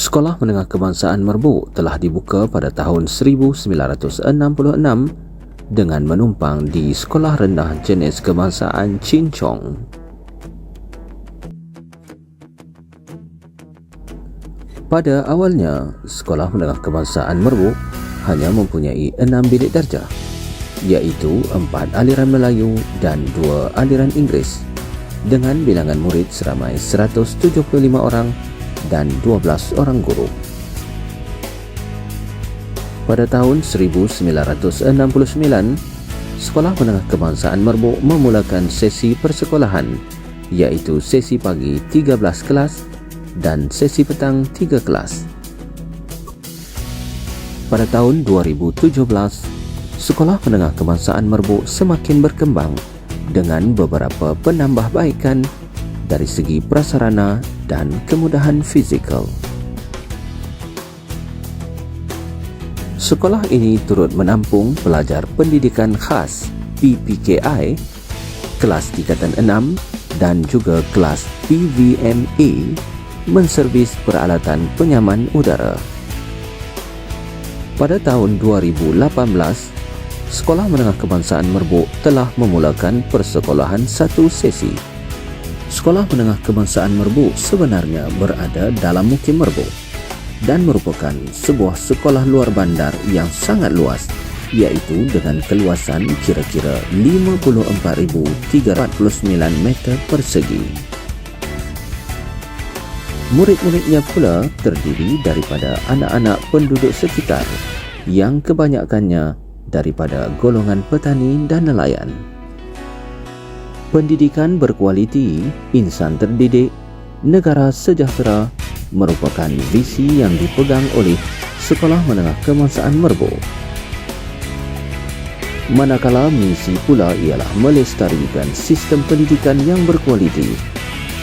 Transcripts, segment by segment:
Sekolah Menengah Kebangsaan Merbuk telah dibuka pada tahun 1966 dengan menumpang di Sekolah Rendah Jenis Kebangsaan Chin Chong. Pada awalnya, Sekolah Menengah Kebangsaan Merbuk hanya mempunyai 6 bilik darjah, iaitu 4 aliran Melayu dan 2 aliran Inggeris, dengan bilangan murid seramai 175 orang dan 12 orang guru. Pada tahun 1969, Sekolah Menengah Kebangsaan Merbuk memulakan sesi persekolahan, iaitu sesi pagi 13 kelas dan sesi petang 3 kelas. Pada tahun 2017, Sekolah Menengah Kebangsaan Merbuk semakin berkembang dengan beberapa penambahbaikan dari segi prasarana dan kemudahan fizikal. Sekolah ini turut menampung pelajar pendidikan khas PPKI, kelas tingkatan 6 dan juga kelas PVMA, menservis peralatan penyaman udara. Pada tahun 2018, Sekolah Menengah Kebangsaan Merbuk telah memulakan persekolahan satu sesi. Sekolah Menengah Kebangsaan Merbuk sebenarnya berada dalam Mukim Merbuk dan merupakan sebuah sekolah luar bandar yang sangat luas, iaitu dengan keluasan kira-kira 54,349 meter persegi. Murid-muridnya pula terdiri daripada anak-anak penduduk sekitar yang kebanyakannya daripada golongan petani dan nelayan. Pendidikan berkualiti, insan terdidik, negara sejahtera merupakan visi yang dipegang oleh Sekolah Menengah Kebangsaan Merbuk. Manakala misi pula ialah melestarikan sistem pendidikan yang berkualiti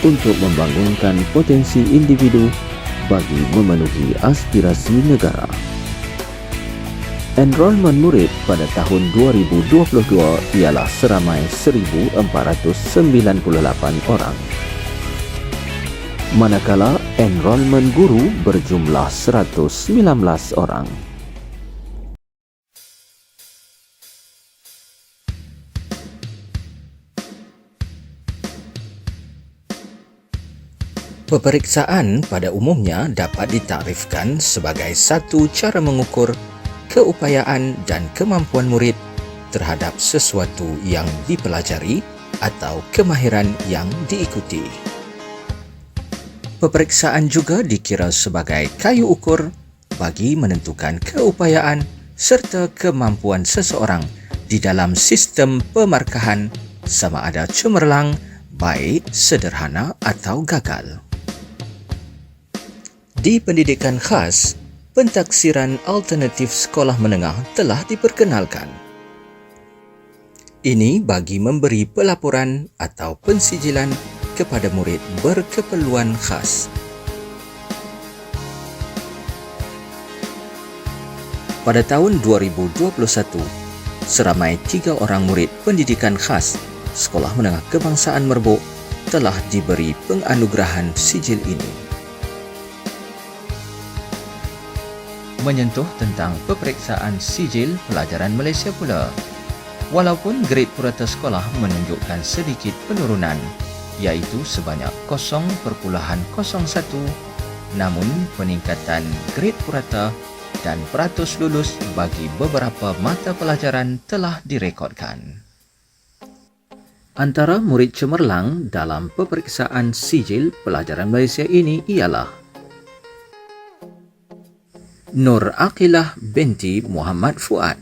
untuk membangunkan potensi individu bagi memenuhi aspirasi negara. Enrolment murid pada tahun 2022 ialah seramai 1,498 orang. Manakala enrolment guru berjumlah 119 orang. Peperiksaan pada umumnya dapat ditarifkan sebagai satu cara mengukur keupayaan dan kemampuan murid terhadap sesuatu yang dipelajari atau kemahiran yang diikuti. Peperiksaan juga dikira sebagai kayu ukur bagi menentukan keupayaan serta kemampuan seseorang di dalam sistem pemarkahan, sama ada cemerlang, baik, sederhana atau gagal. Di pendidikan khas, pentaksiran alternatif sekolah menengah telah diperkenalkan. Ini bagi memberi pelaporan atau pensijilan kepada murid berkeperluan khas. Pada tahun 2021, seramai 3 orang murid pendidikan khas Sekolah Menengah Kebangsaan Merbuk telah diberi penganugerahan sijil ini. Menyentuh tentang peperiksaan sijil pelajaran Malaysia pula. Walaupun grade purata sekolah menunjukkan sedikit penurunan, iaitu sebanyak 0.01, namun peningkatan grade purata dan peratus lulus bagi beberapa mata pelajaran telah direkodkan. Antara murid cemerlang dalam peperiksaan sijil pelajaran Malaysia ini ialah Nur Aqilah binti Muhammad Fuad,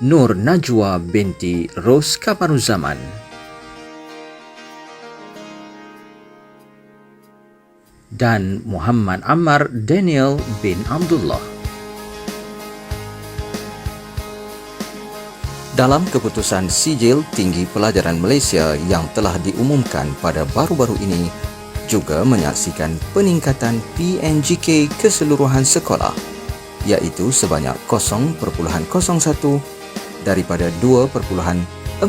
Nur Najwa binti Ros Kaparuzaman, dan Muhammad Ammar Daniel bin Abdullah. Dalam keputusan sijil tinggi pelajaran Malaysia yang telah diumumkan pada baru-baru ini, juga menyaksikan peningkatan PNGK keseluruhan sekolah, iaitu sebanyak 0.01 daripada 2.41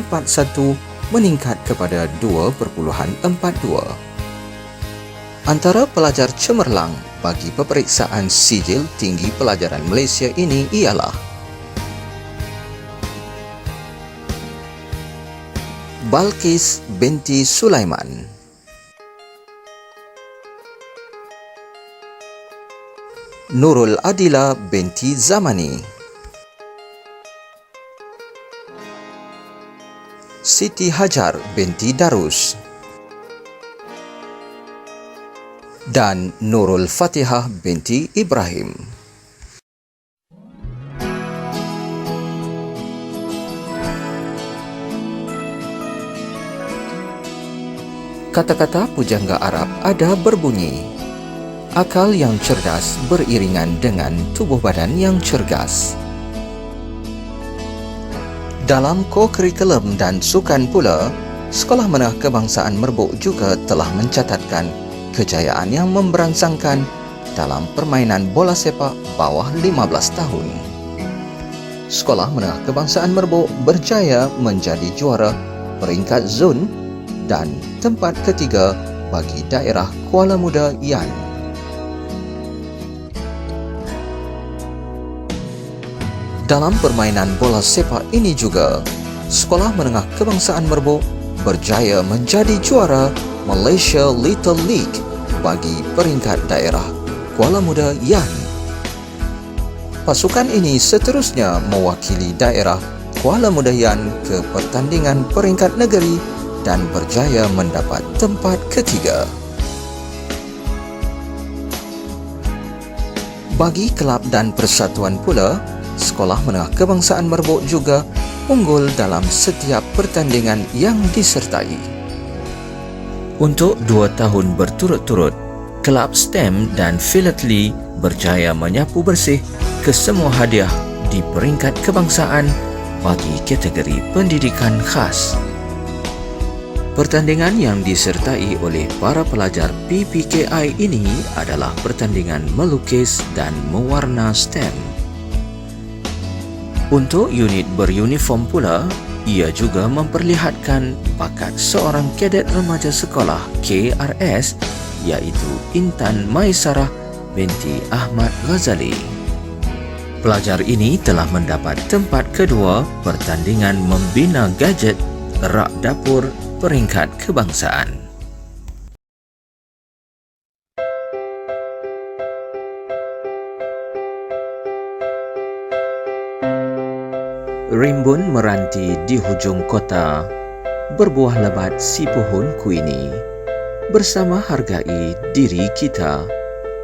meningkat kepada 2.42. Antara pelajar cemerlang bagi peperiksaan sijil tinggi pelajaran Malaysia ini ialah Balqis binti Sulaiman, Nurul Adila binti Zamani, Siti Hajar binti Darus, dan Nurul Fatihah binti Ibrahim. Kata-kata pujangga Arab ada berbunyi, akal yang cerdas beriringan dengan tubuh badan yang cergas. Dalam ko-kurikulum dan sukan pula, Sekolah Menengah Kebangsaan Merbuk juga telah mencatatkan kejayaan yang memberangsangkan dalam permainan bola sepak bawah 15 tahun. Sekolah Menengah Kebangsaan Merbuk berjaya menjadi juara peringkat zon dan tempat ketiga bagi daerah Kuala Muda Yan. Dalam permainan bola sepak ini juga, Sekolah Menengah Kebangsaan Merbuk berjaya menjadi juara Malaysia Little League bagi peringkat daerah Kuala Muda Yan. Pasukan ini seterusnya mewakili daerah Kuala Muda Yan ke pertandingan peringkat negeri dan berjaya mendapat tempat ketiga. Bagi kelab dan persatuan pula, Sekolah Menengah Kebangsaan Merbuk juga unggul dalam setiap pertandingan yang disertai. Untuk 2 tahun berturut-turut, kelab STEM dan Philately berjaya menyapu bersih kesemua hadiah di peringkat kebangsaan bagi kategori pendidikan khas. Pertandingan yang disertai oleh para pelajar PPKI ini adalah pertandingan melukis dan mewarna STEM. Untuk unit beruniform pula, ia juga memperlihatkan bakat seorang kadet remaja sekolah KRS iaitu Intan Maisarah binti Ahmad Ghazali. Pelajar ini telah mendapat tempat kedua pertandingan membina gadget rak dapur peringkat kebangsaan. Rimbun meranti di hujung kota, berbuah lebat si pohon kuini. Bersama hargai diri kita,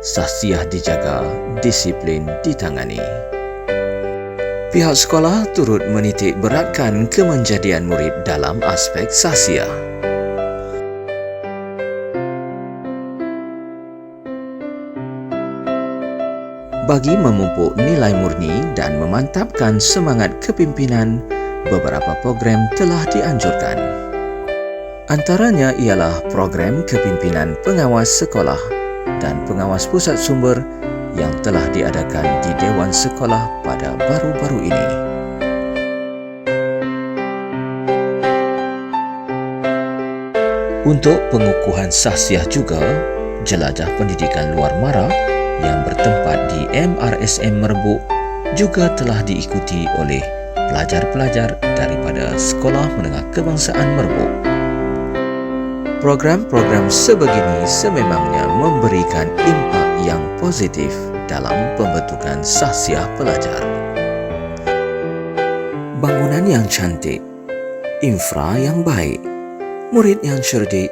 sahsiah dijaga, disiplin ditangani. Pihak sekolah turut menitik beratkan kemenjadian murid dalam aspek sahsiah. Bagi memupuk nilai murni dan memantapkan semangat kepimpinan, beberapa program telah dianjurkan. Antaranya ialah program kepimpinan pengawas sekolah dan pengawas pusat sumber yang telah diadakan di Dewan Sekolah pada baru-baru ini. Untuk pengukuhan sahsiah juga, jelajah pendidikan luar mara yang bertempat di MRSM Merbuk juga telah diikuti oleh pelajar-pelajar daripada Sekolah Menengah Kebangsaan Merbuk. Program-program sebegini sememangnya memberikan impak yang positif dalam pembentukan sahsiah pelajar. Bangunan yang cantik, infra yang baik, murid yang cerdik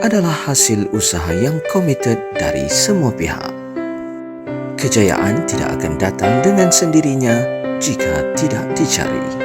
adalah hasil usaha yang komited dari semua pihak. Kejayaan tidak akan datang dengan sendirinya jika tidak dicari.